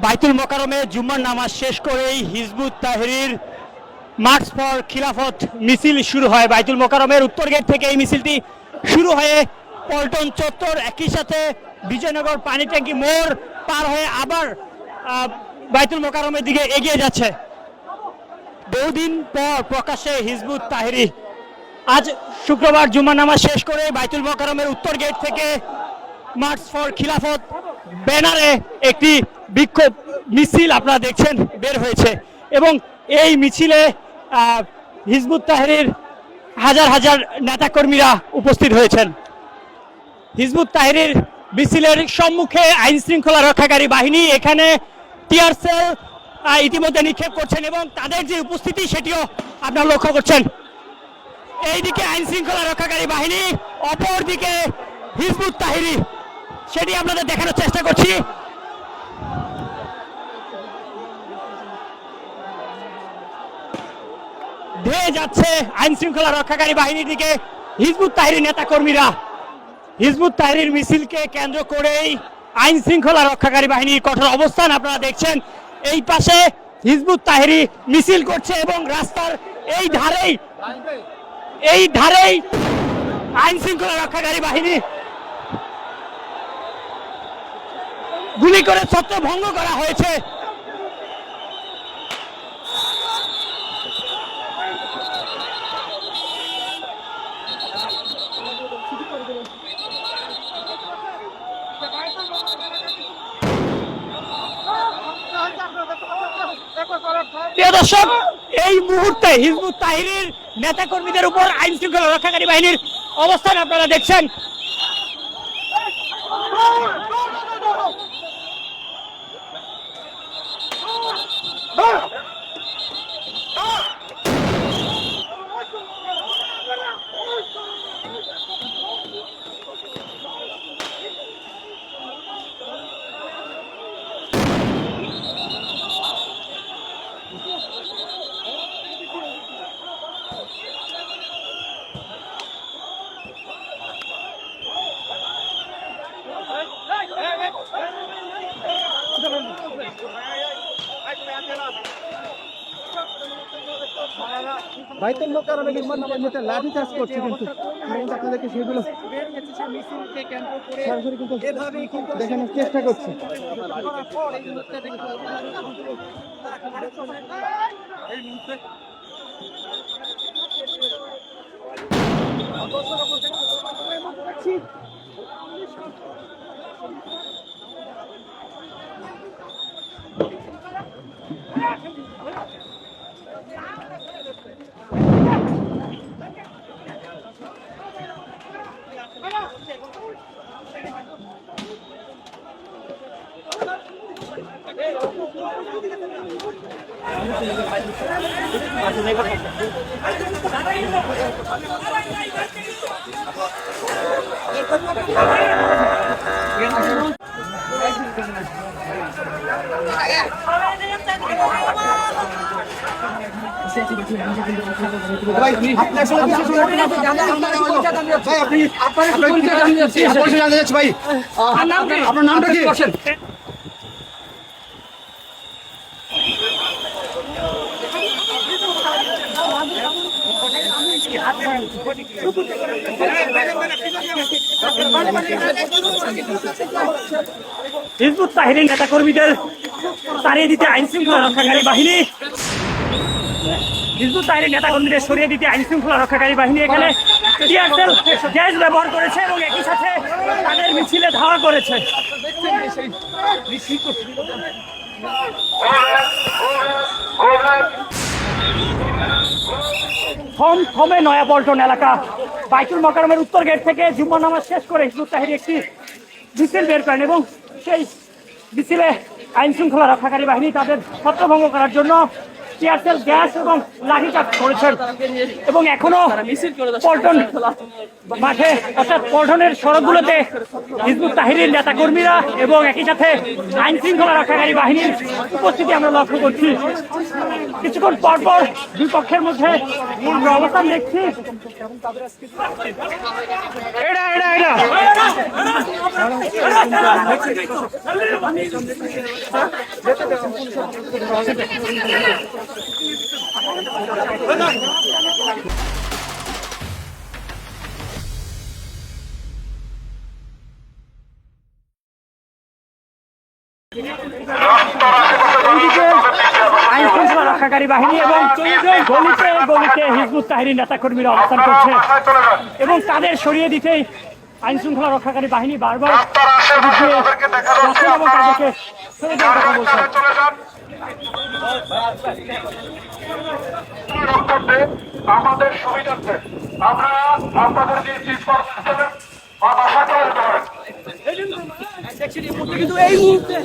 বাইতুল মোকাররমে জুম্মার নামাজ শেষ করেই হিজবুত তাহরীর মার্চ ফর খিলাফত মিছিল শুরু হয়। বাইতুল মোকাররমের উত্তর গেট থেকে এই মিছিলটি শুরু হয়ে পল্টন চত্বর, একই সাথে বিজয়নগর পানি ট্যাঙ্কি মোড় পার হয়ে আবার বাইতুল মোকাররমের দিকে এগিয়ে যাচ্ছে। বহুদিন পর প্রকাশ্যে হিজবুত তাহরীর আজ শুক্রবার জুম্মার নামাজ শেষ করে বাইতুল মোকাররমের উত্তর গেট থেকে মার্চ ফর খিলাফত ব্যানারে একটি বিক্ষোভ মিছিল আপনারা দেখছেন বের হয়েছে এবং এই মিছিলে হিজবুত তাহরীর হাজার হাজার নেতাকর্মীরা উপস্থিত হয়েছেন। হিজবুত তাহরীর মিছিলের সম্মুখে আইন শৃঙ্খলা রক্ষাকারী বাহিনী এখানে টিয়ার সেল ইতিমধ্যে নিক্ষেপ করছেন এবং তাদের যে উপস্থিতি সেটিও আপনারা লক্ষ্য করছেন। এইদিকে আইন শৃঙ্খলা রক্ষাকারী বাহিনী, অপরদিকে হিজবুত তাহরীর, সেটি আপনাদের দেখানোর চেষ্টা করছি। ধেয়ে যাচ্ছে আইন শৃঙ্খলা রক্ষাকারী বাহিনীর দিকে হিজবুত তাহরীর নেতাকর্মীরা। হিজবুত তাহরীর মিছিলকে কেন্দ্র করেই আইন শৃঙ্খলা রক্ষাকারী বাহিনীর কঠোর অবস্থান আপনারা দেখছেন। এই পাশে হিজবুত তাহরীর মিছিল করছে এবং রাস্তার এই ধারেই আইন শৃঙ্খলা রক্ষাকারী বাহিনী গুলি করে ছত্রভঙ্গ করা হয়েছে। প্রিয় দর্শক, এই মুহূর্তে হিজবুত তাহরীর নেতাকর্মীদের উপর আইন শৃঙ্খলা রক্ষাকারী বাহিনীর অবস্থান আপনারা দেখছেন। বাইতুল মোকাররমে নির্মাণ লাঠি চার্জ করছে, কিন্তু আপনাদেরকে সেগুলো সরাসরি কিন্তু দেখানোর চেষ্টা করছি। আপনার নামটা কি? হিজবুত তাহরীর নেতাকর্মীদের তাড়িয়ে দিতে আইন শৃঙ্খলা রক্ষাকারী বাহিনী, হিজবুত তাহরীর নেতাকর্মীদের সরিয়ে দিতে আইন শৃঙ্খলা রক্ষাকারী বাহিনী এখানে টিয়ার সেল গ্যাস ব্যবহার করেছে এবং একই সাথে তাদের মিছিলে ধাওয়া করেছে। থমথমে নয়াপল্টন এলাকা, বাইতুল মোকাররমের উত্তর গেট থেকে জুম্মার নামাজ শেষ করে হিজবুত তাহরীর একটি মিছিল বের করেন এবং সেই মিছিলে আইন শৃঙ্খলা রক্ষাকারী বাহিনী তাদের ছত্রভঙ্গ করার জন্য টিয়ারশেল গ্যাস এবং লাঠিচার্জ করেছেন এবং এখনো পল্টন মাঠে অর্থাৎ পল্টনের সড়কগুলোতে হিজবুত তাহরীর নেতাকর্মীরা এবং একই সাথে আইন শৃঙ্খলা রক্ষাকারী বাহিনীর উপস্থিতি আমরা লক্ষ্য করছি। কিছুক্ষণ পর পর দুই পক্ষের মধ্যে আমরা অবস্থান দেখছি। আইন শৃঙ্খলা রক্ষাকারী বাহিনী এবং গলিতে গলিতে হিজবুত তাহরীর নেতাকর্মীরা অবস্থান করছে এবং তাদের সরিয়ে দিতেই আইন শৃঙ্খলা রক্ষাকারী বাহিনী বারবার এবং তাদেরকে সরে যাওয়ার কথা বলছে। আমাদের সুবিধার্থে আমরা আপনাদের যে চিৎকার সিস্টেমে আশা করে কিন্তু এই মুহূর্তে